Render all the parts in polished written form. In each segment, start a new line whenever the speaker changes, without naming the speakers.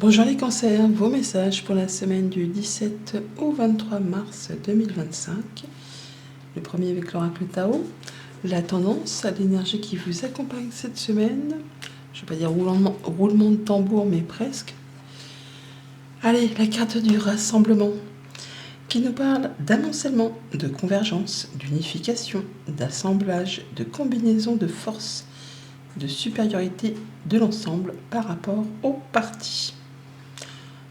Bonjour les cancers, vos messages pour la semaine du 17 au 23 mars 2025. Le premier avec l'oracle Tao. La tendance à l'énergie qui vous accompagne cette semaine. Je ne vais pas dire roulement de tambour, mais presque. Allez, la carte du rassemblement qui nous parle d'amoncellement, de convergence, d'unification, d'assemblage, de combinaison de forces, de supériorité de l'ensemble par rapport aux parties.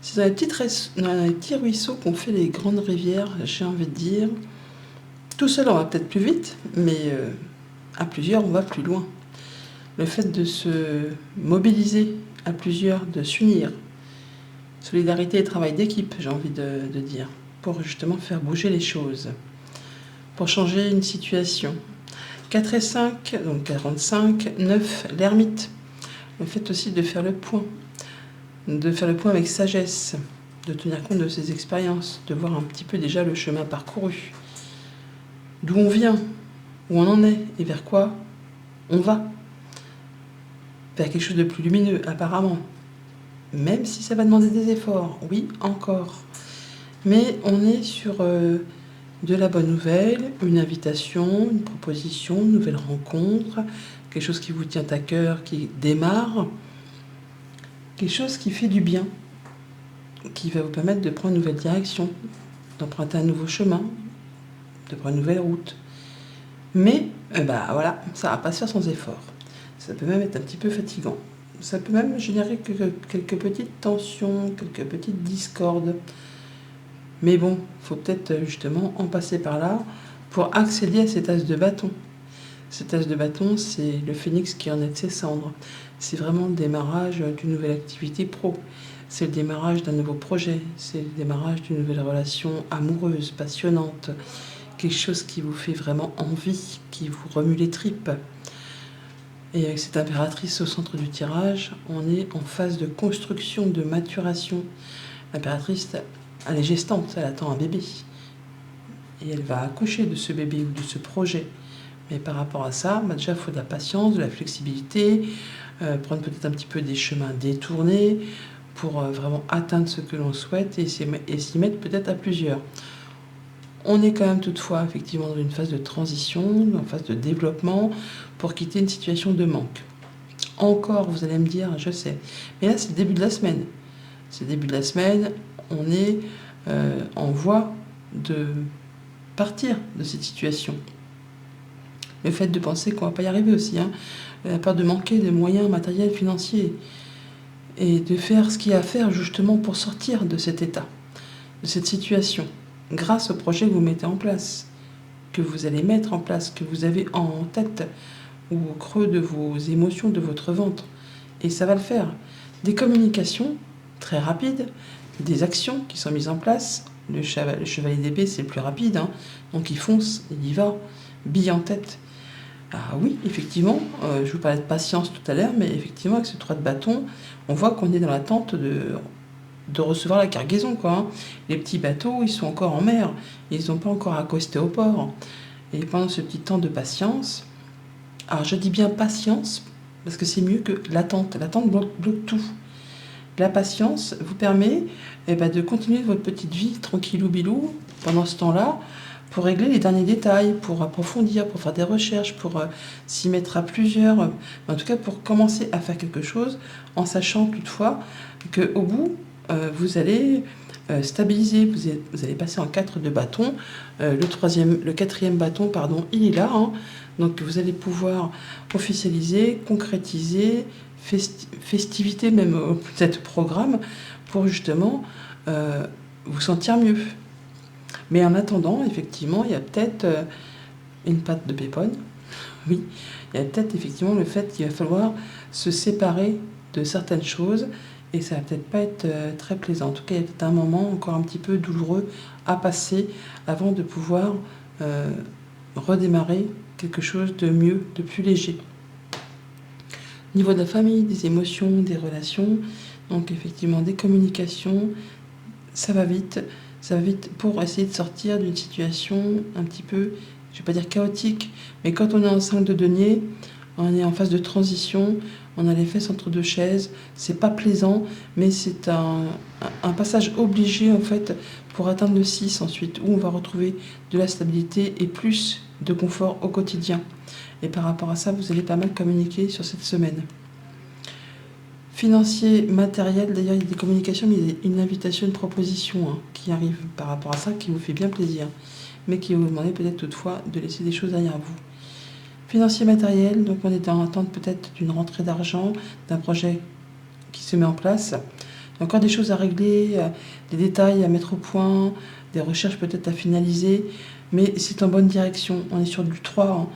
C'est dans les petits ruisseaux qu'on fait les grandes rivières, j'ai envie de dire. Tout seul, on va peut-être plus vite, mais à plusieurs, on va plus loin. Le fait de se mobiliser à plusieurs, de s'unir, solidarité et travail d'équipe, j'ai envie de dire, pour justement faire bouger les choses, pour changer une situation. 4 et 5, donc 45, 9, l'ermite. Le fait aussi de faire le point avec sagesse, de tenir compte de ses expériences, de voir un petit peu déjà le chemin parcouru, d'où on vient, où on en est et vers quoi on va, vers quelque chose de plus lumineux apparemment, même si ça va demander des efforts, oui encore, mais on est sur de la bonne nouvelle, une invitation, une proposition, une nouvelle rencontre, quelque chose qui vous tient à cœur, qui démarre, quelque chose qui fait du bien, qui va vous permettre de prendre une nouvelle direction, d'emprunter un nouveau chemin, de prendre une nouvelle route. Mais voilà, ça ne va pas se faire sans effort. Ça peut même être un petit peu fatigant. Ça peut même générer quelques petites tensions, quelques petites discordes. Mais bon, il faut peut-être justement en passer par là pour accéder à cet as de bâton. Cet as de bâton, c'est le phénix qui en est de ses cendres. C'est vraiment le démarrage d'une nouvelle activité pro. C'est le démarrage d'un nouveau projet. C'est le démarrage d'une nouvelle relation amoureuse, passionnante. Quelque chose qui vous fait vraiment envie, qui vous remue les tripes. Et avec cette impératrice au centre du tirage, on est en phase de construction, de maturation. L'impératrice, elle est gestante, elle attend un bébé. Et elle va accoucher de ce bébé ou de ce projet. Mais par rapport à ça, déjà, il faut de la patience, de la flexibilité, prendre peut-être un petit peu des chemins détournés pour vraiment atteindre ce que l'on souhaite et s'y mettre peut-être à plusieurs. On est quand même toutefois effectivement dans une phase de transition, une phase de développement pour quitter une situation de manque. Encore, vous allez me dire, je sais. Mais là, c'est le début de la semaine. C'est le début de la semaine, on est en voie de partir de cette situation. Le fait de penser qu'on ne va pas y arriver aussi, la peur de manquer de moyens matériels, financiers, et de faire ce qu'il y a à faire justement pour sortir de cet état, de cette situation, grâce au projet que vous mettez en place, que vous allez mettre en place, que vous avez en tête, ou au creux de vos émotions, de votre ventre. Et ça va le faire. Des communications très rapides, des actions qui sont mises en place. Le chevalier d'épée, c'est le plus rapide, donc il fonce, il y va, bille en tête. Ah oui, effectivement, je vous parlais de patience tout à l'heure, mais effectivement, avec ce 3 de bâton, on voit qu'on est dans l'attente de recevoir la cargaison, quoi. Les petits bateaux, ils sont encore en mer, ils n'ont pas encore accosté au port. Et pendant ce petit temps de patience, alors je dis bien patience, parce que c'est mieux que l'attente. L'attente bloque tout. La patience vous permet de continuer votre petite vie tranquillou bilou pendant ce temps-là, pour régler les derniers détails, pour approfondir, pour faire des recherches, pour s'y mettre à plusieurs, en tout cas pour commencer à faire quelque chose, en sachant toutefois qu'au bout, vous allez stabiliser, vous allez passer en 4 de bâton, le 4e bâton, pardon, il est là, donc vous allez pouvoir officialiser, concrétiser, festivité même, peut-être programme, pour justement vous sentir mieux. Mais en attendant, effectivement, il y a peut-être une patte de péponne. Oui, il y a peut-être effectivement le fait qu'il va falloir se séparer de certaines choses et ça va peut-être pas être très plaisant. En tout cas, il y a peut-être un moment encore un petit peu douloureux à passer avant de pouvoir redémarrer quelque chose de mieux, de plus léger. Au niveau de la famille, des émotions, des relations, donc effectivement des communications, ça va vite pour essayer de sortir d'une situation un petit peu, je ne vais pas dire chaotique, mais quand on est en 5 de denier, On est en phase de transition, on a les fesses entre deux chaises, c'est pas plaisant, mais c'est un passage obligé en fait pour atteindre le 6 ensuite, où on va retrouver de la stabilité et plus de confort au quotidien. Et par rapport à ça, vous allez pas mal communiquer sur cette semaine. Financier, matériel, d'ailleurs il y a des communications, mais il y a une invitation, une proposition qui arrive par rapport à ça, qui vous fait bien plaisir, mais qui va vous demander peut-être toutefois de laisser des choses derrière vous. Financier, matériel, donc on est en attente peut-être d'une rentrée d'argent, d'un projet qui se met en place. Il y a encore des choses à régler, des détails à mettre au point, des recherches peut-être à finaliser, mais c'est en bonne direction. On est sur du 3,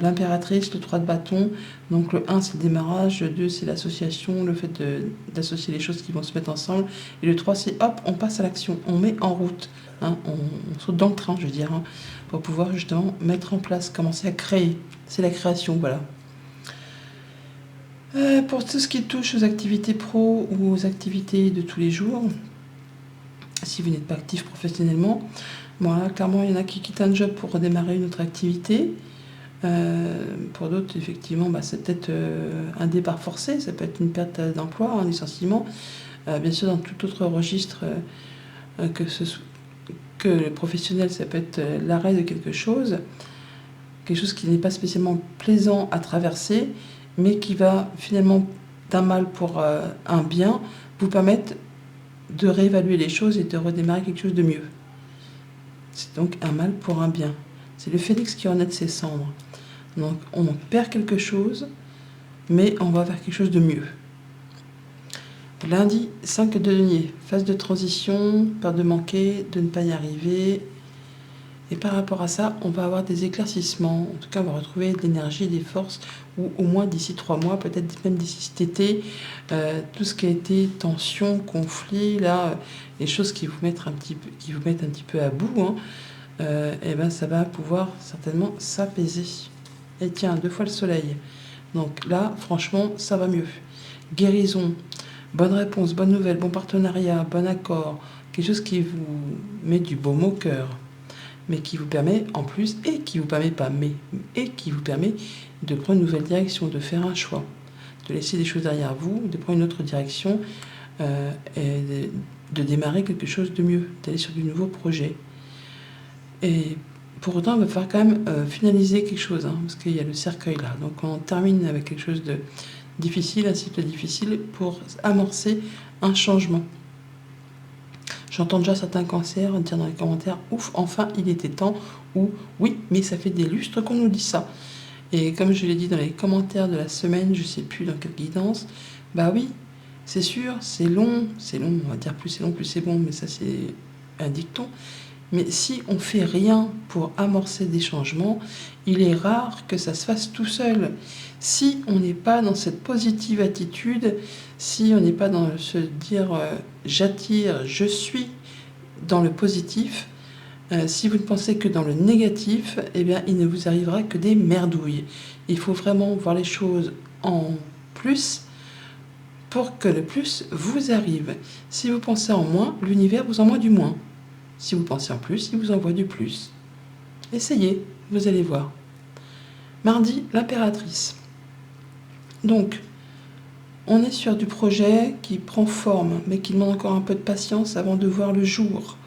l'impératrice, le 3 de bâton. Donc le 1 c'est le démarrage, le 2 c'est l'association, le fait d'associer les choses qui vont se mettre ensemble. Et le 3 c'est hop, on passe à l'action, on met en route, on saute dans le train, je veux dire, pour pouvoir justement mettre en place, commencer à créer. C'est la création, voilà. Pour tout ce qui touche aux activités pro ou aux activités de tous les jours, si vous n'êtes pas actif professionnellement, voilà, clairement, il y en a qui quittent un job pour redémarrer une autre activité. Pour d'autres, effectivement, c'est peut-être un départ forcé, ça peut être une perte d'emploi, un licenciement. Bien sûr, dans tout autre registre que le professionnel, ça peut être l'arrêt de quelque chose qui n'est pas spécialement plaisant à traverser, mais qui va finalement, d'un mal pour un bien, vous permettre de réévaluer les choses et de redémarrer quelque chose de mieux. C'est donc un mal pour un bien. C'est le phénix qui renaît de ses cendres. Donc on perd quelque chose, mais on va vers quelque chose de mieux. Lundi, 5 de denier, phase de transition, peur de manquer, de ne pas y arriver. Et par rapport à ça, on va avoir des éclaircissements. En tout cas, on va retrouver de l'énergie, des forces, ou au moins d'ici 3 mois, peut-être même d'ici cet été, tout ce qui a été tension, conflit, là, les choses qui vous mettent un petit peu à bout, et ben ça va pouvoir certainement s'apaiser. Et tiens, 2 fois le soleil. Donc là, franchement, ça va mieux. Guérison, bonne réponse, bonne nouvelle, bon partenariat, bon accord, quelque chose qui vous met du baume au cœur, mais qui vous permet en plus, et qui vous permet de prendre une nouvelle direction, de faire un choix, de laisser des choses derrière vous, de prendre une autre direction, et de démarrer quelque chose de mieux, d'aller sur du nouveau projet. Et pour autant, il va falloir quand même finaliser quelque chose, parce qu'il y a le cercueil là. Donc on termine avec quelque chose de difficile, un cycle difficile, pour amorcer un changement. J'entends déjà certains cancers dire dans les commentaires « Ouf, enfin, il était temps » ou « Oui, mais ça fait des lustres qu'on nous dit ça ». Et comme je l'ai dit dans les commentaires de la semaine, je ne sais plus dans quelle guidance, bah oui, c'est sûr, c'est long, on va dire plus c'est long, plus c'est bon, mais ça c'est un dicton. Mais si on ne fait rien pour amorcer des changements, il est rare que ça se fasse tout seul. Si on n'est pas dans cette positive attitude, si on n'est pas dans se dire j'attire, je suis dans le positif, si vous ne pensez que dans le négatif, eh bien il ne vous arrivera que des merdouilles. Il faut vraiment voir les choses en plus pour que le plus vous arrive. Si vous pensez en moins, l'univers vous envoie du moins. Si vous pensez en plus, il vous envoie du plus. Essayez, vous allez voir. Mardi, l'impératrice. Donc, on est sur du projet qui prend forme, mais qui demande encore un peu de patience avant de voir le jour.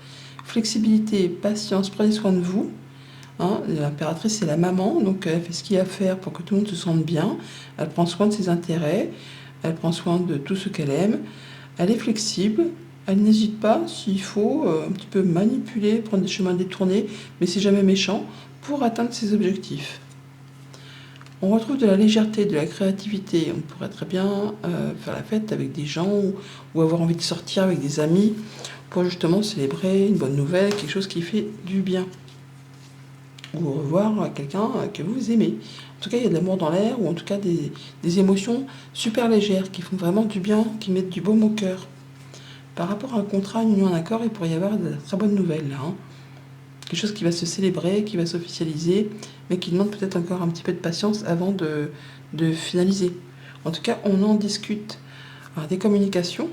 Flexibilité, patience, prenez soin de vous. L'impératrice, c'est la maman, donc elle fait ce qu'il y a à faire pour que tout le monde se sente bien. Elle prend soin de ses intérêts, elle prend soin de tout ce qu'elle aime. Elle est flexible. Elle n'hésite pas, s'il faut, un petit peu manipuler, prendre des chemins détournés, mais c'est jamais méchant, pour atteindre ses objectifs. On retrouve de la légèreté, de la créativité. On pourrait très bien faire la fête avec des gens ou avoir envie de sortir avec des amis pour justement célébrer une bonne nouvelle, quelque chose qui fait du bien. Ou revoir quelqu'un que vous aimez. En tout cas, il y a de l'amour dans l'air, ou en tout cas des émotions super légères qui font vraiment du bien, qui mettent du baume au cœur. Par rapport à un contrat, une union, un accord, il pourrait y avoir de très bonnes nouvelles là. Quelque chose qui va se célébrer, qui va s'officialiser, mais qui demande peut-être encore un petit peu de patience avant de finaliser. En tout cas, on en discute. Alors, des communications,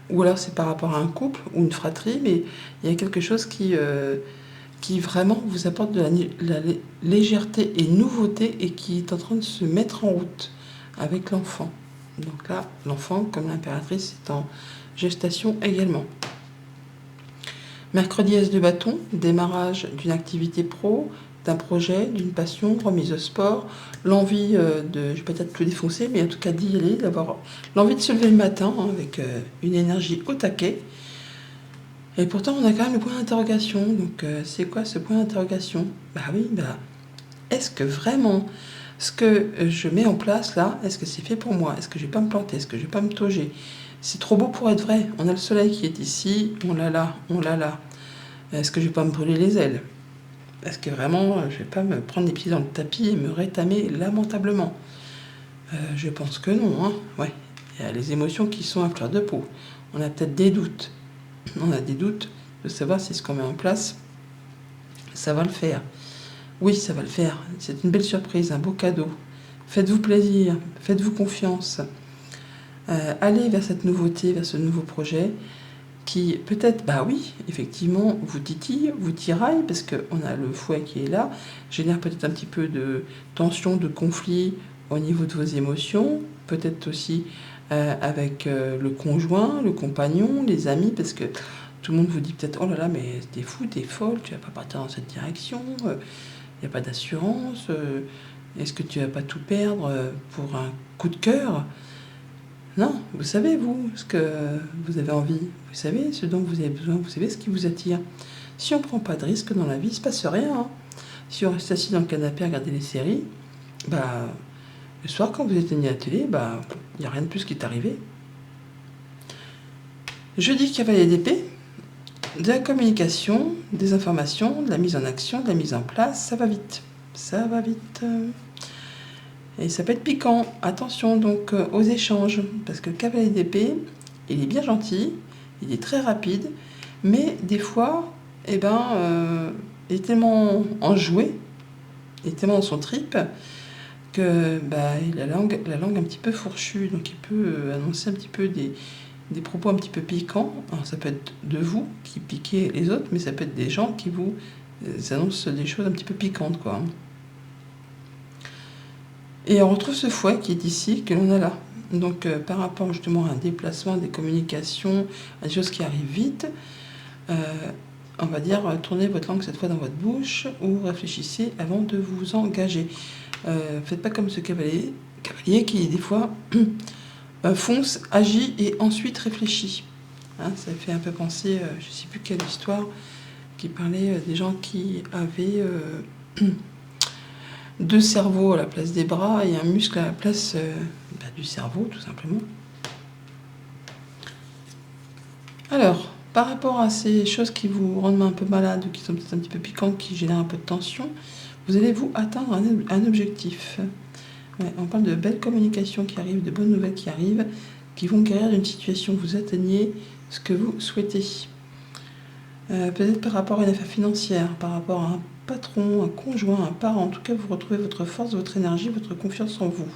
ou alors c'est par rapport à un couple ou une fratrie, mais il y a quelque chose qui qui vraiment vous apporte de la légèreté et nouveauté et qui est en train de se mettre en route avec l'enfant. Donc là, l'enfant, comme l'impératrice, est en gestation également. Mercredi, As de bâton, démarrage d'une activité pro, d'un projet, d'une passion, remise au sport, l'envie de, je vais peut-être tout défoncer, mais en tout cas d'y aller, d'avoir l'envie de se lever le matin avec une énergie au taquet. Et pourtant, on a quand même le point d'interrogation. Donc, c'est quoi ce point d'interrogation? Bah oui, est-ce que vraiment ce que je mets en place là, est-ce que c'est fait pour moi? Est-ce que je vais pas me planter? Est-ce que je vais pas me tauger? C'est trop beau pour être vrai. On a le soleil qui est ici, on l'a là, on l'a là. Est-ce que je vais pas me brûler les ailes? Est-ce que vraiment je vais pas me prendre les pieds dans le tapis et me rétamer lamentablement? Je pense que non, hein. Ouais, il y a les émotions qui sont à fleur de peau. On a peut-être des doutes. On a des doutes de savoir si ce qu'on met en place, ça va le faire. Oui, ça va le faire. C'est une belle surprise, un beau cadeau. Faites-vous plaisir, faites-vous confiance. Allez vers cette nouveauté, vers ce nouveau projet qui peut-être, bah oui, effectivement, vous titille, vous tiraille, parce qu'on a le fouet qui est là, génère peut-être un petit peu de tension, de conflit au niveau de vos émotions, peut-être aussi avec le conjoint, le compagnon, les amis, parce que tout le monde vous dit peut-être, oh là là, mais t'es fou, t'es folle, tu vas pas partir dans cette direction, il n'y a pas d'assurance, est-ce que tu vas pas tout perdre pour un coup de cœur? Non, vous savez, vous, ce que vous avez envie, vous savez ce dont vous avez besoin, vous savez ce qui vous attire. Si on ne prend pas de risque dans la vie, il ne se passe rien, hein. Si on reste assis dans le canapé à regarder les séries, le soir, quand vous éteignez la télé, il n'y a rien de plus qui est arrivé. Jeudi, cavalier d'épée, de la communication, des informations, de la mise en action, de la mise en place, ça va vite. Ça va vite. Et ça peut être piquant. Attention donc aux échanges, parce que le cavalier d'épée, il est bien gentil, il est très rapide, mais des fois, il est tellement enjoué, il est tellement dans son trip, que il a la langue un petit peu fourchue, donc il peut annoncer un petit peu des propos un petit peu piquants. Alors ça peut être de vous qui piquez les autres, mais ça peut être des gens qui vous annoncent des choses un petit peu piquantes, quoi. Et on retrouve ce fouet qui est ici, que l'on a là. Donc par rapport justement à un déplacement, des communications, à des choses qui arrivent vite, on va dire tournez votre langue cette fois dans votre bouche ou réfléchissez avant de vous engager. Faites pas comme ce cavalier qui des fois fonce, agit et ensuite réfléchit. Hein, ça fait un peu penser, je ne sais plus quelle histoire, qui parlait des gens qui avaient... deux cerveaux à la place des bras et un muscle à la place du cerveau, tout simplement. Alors, par rapport à ces choses qui vous rendent un peu malade ou qui sont peut-être un petit peu piquantes, qui génèrent un peu de tension, vous allez vous atteindre un objectif. Ouais, on parle de belles communications qui arrivent, de bonnes nouvelles qui arrivent, qui vont guérir d'une situation. Vous atteignez ce que vous souhaitez. Peut-être par rapport à une affaire financière, par rapport à un patron, un conjoint, un parent, en tout cas vous retrouvez votre force, votre énergie, votre confiance en vous.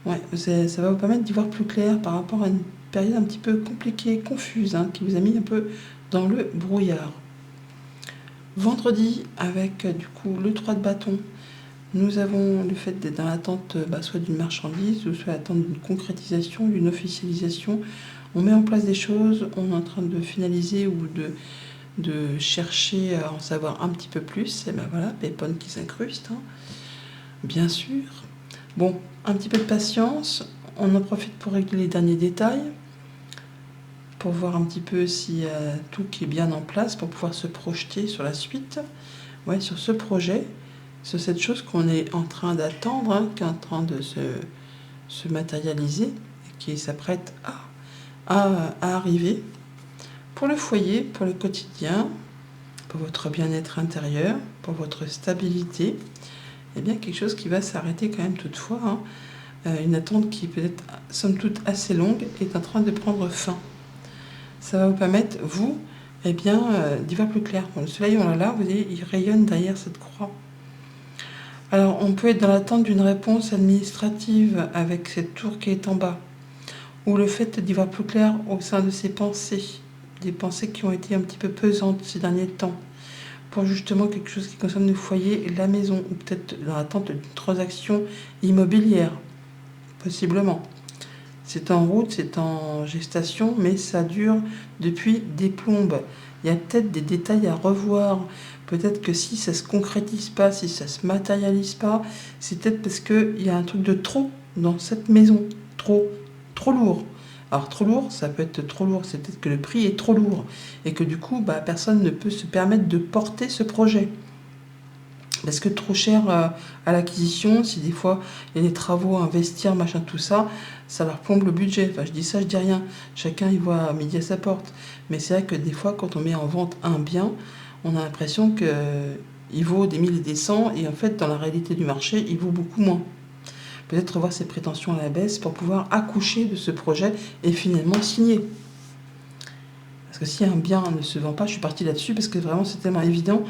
Ouais, ça va vous permettre d'y voir plus clair par rapport à une période un petit peu compliquée, confuse, hein, qui vous a mis un peu dans le brouillard. Vendredi, avec du coup le 3 de bâton, nous avons le fait d'être dans l'attente soit d'une marchandise, ou soit l'attente d'une concrétisation, d'une officialisation. On met en place des choses, on est en train de finaliser ou de chercher à en savoir un petit peu plus. Et voilà, Pépone qui s'incruste, hein, bien sûr. Bon, un petit peu de patience, on en profite pour régler les derniers détails, pour voir un petit peu s'il y a tout qui est bien en place, pour pouvoir se projeter sur la suite, sur ce projet, sur cette chose qu'on est en train d'attendre, hein, qui est en train de se matérialiser, et qui s'apprête à arriver. Pour le foyer, pour le quotidien, pour votre bien-être intérieur, pour votre stabilité, quelque chose qui va s'arrêter quand même toutefois, hein. Une attente qui peut être somme toute assez longue est en train de prendre fin. Ça va vous permettre, vous, d'y voir plus clair. Bon, le soleil, on l'a là, vous voyez, il rayonne derrière cette croix. Alors, on peut être dans l'attente d'une réponse administrative avec cette tour qui est en bas, ou le fait d'y voir plus clair au sein de ses pensées, des pensées qui ont été un petit peu pesantes ces derniers temps. pour justement quelque chose qui concerne le foyer et la maison, ou peut-être dans l'attente d'une transaction immobilière, possiblement. C'est en route, c'est en gestation, mais ça dure depuis des plombes. Il y a peut-être des détails à revoir. Peut-être que si ça ne se concrétise pas, si ça ne se matérialise pas, c'est peut-être parce qu'il y a un truc de trop dans cette maison. Trop lourd. Alors trop lourd, ça peut être trop lourd, c'est peut-être que le prix est trop lourd. Et que du coup, personne ne peut se permettre de porter ce projet. Parce que trop cher à l'acquisition, si des fois il y a des travaux à investir, machin, tout ça, ça leur plombe le budget. Enfin, je dis ça, je dis rien. Chacun y voit midi à sa porte. Mais c'est vrai que des fois, quand on met en vente un bien, on a l'impression qu'il vaut des 1000 et des 100, et en fait, dans la réalité du marché, il vaut beaucoup moins. Peut-être revoir ses prétentions à la baisse pour pouvoir accoucher de ce projet et finalement signer. Parce que si un bien ne se vend pas, je suis partie là-dessus parce que vraiment c'est tellement évident.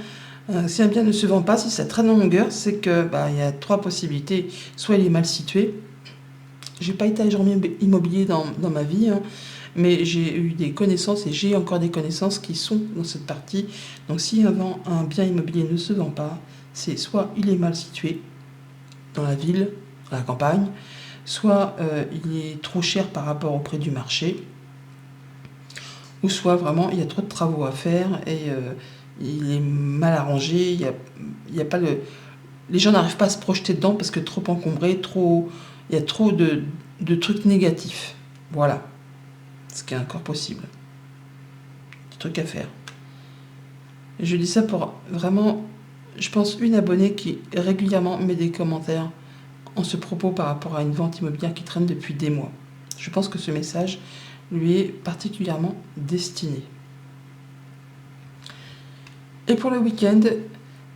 Si un bien ne se vend pas, si ça traîne en longueur, c'est que il y a 3 possibilités. Soit il est mal situé. J'ai pas été agent immobilier dans ma vie, hein, mais j'ai eu des connaissances et j'ai encore des connaissances qui sont dans cette partie. Donc si un bien immobilier ne se vend pas, c'est soit il est mal situé dans la ville, à la campagne, soit il est trop cher par rapport au prix du marché, ou soit vraiment il y a trop de travaux à faire et il est mal arrangé, il y a pas les gens n'arrivent pas à se projeter dedans parce que trop encombré, il y a trop de trucs négatifs. Voilà, ce qui est encore possible. Des trucs à faire. Et je dis ça pour vraiment, je pense, une abonnée qui régulièrement met des commentaires en ce propos par rapport à une vente immobilière qui traîne depuis des mois. Je pense que ce message lui est particulièrement destiné. Et pour le week-end,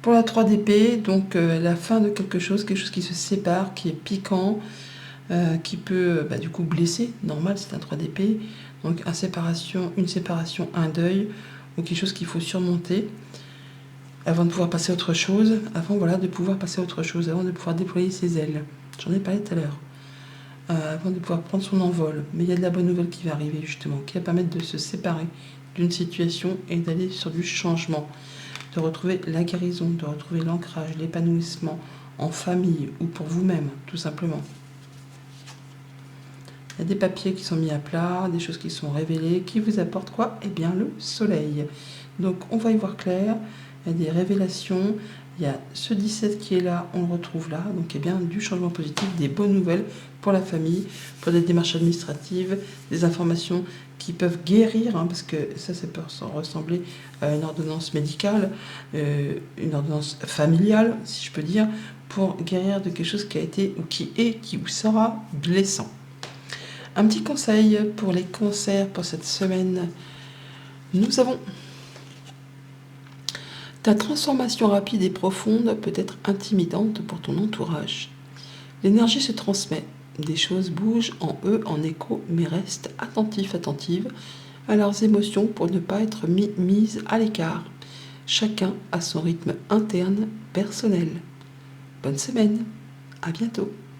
pour la 3 d'épée, donc la fin de quelque chose qui se sépare, qui est piquant, qui peut du coup blesser, normal, c'est un 3 d'épée, donc une séparation, un deuil, ou quelque chose qu'il faut surmonter avant de pouvoir passer à autre chose, avant de pouvoir déployer ses ailes. J'en ai parlé tout à l'heure. Avant de pouvoir prendre son envol. Mais il y a de la bonne nouvelle qui va arriver justement, qui va permettre de se séparer d'une situation et d'aller sur du changement, de retrouver la guérison, de retrouver l'ancrage, l'épanouissement en famille ou pour vous-même, tout simplement. Il y a des papiers qui sont mis à plat, des choses qui sont révélées, qui vous apportent quoi ? Eh bien le soleil. Donc on va y voir clair, il y a des révélations, il y a ce 17 qui est là, on le retrouve là, donc il y a bien du changement positif, des bonnes nouvelles pour la famille, pour des démarches administratives, des informations qui peuvent guérir, parce que ça peut ressembler à une ordonnance médicale, une ordonnance familiale, si je peux dire, pour guérir de quelque chose qui a été, ou qui vous sera blessant. Un petit conseil pour les cancers pour cette semaine. Nous avons ta transformation rapide et profonde peut être intimidante pour ton entourage. L'énergie se transmet, des choses bougent en eux en écho, mais reste attentive à leurs émotions pour ne pas être mise à l'écart. Chacun a son rythme interne personnel. Bonne semaine, à bientôt.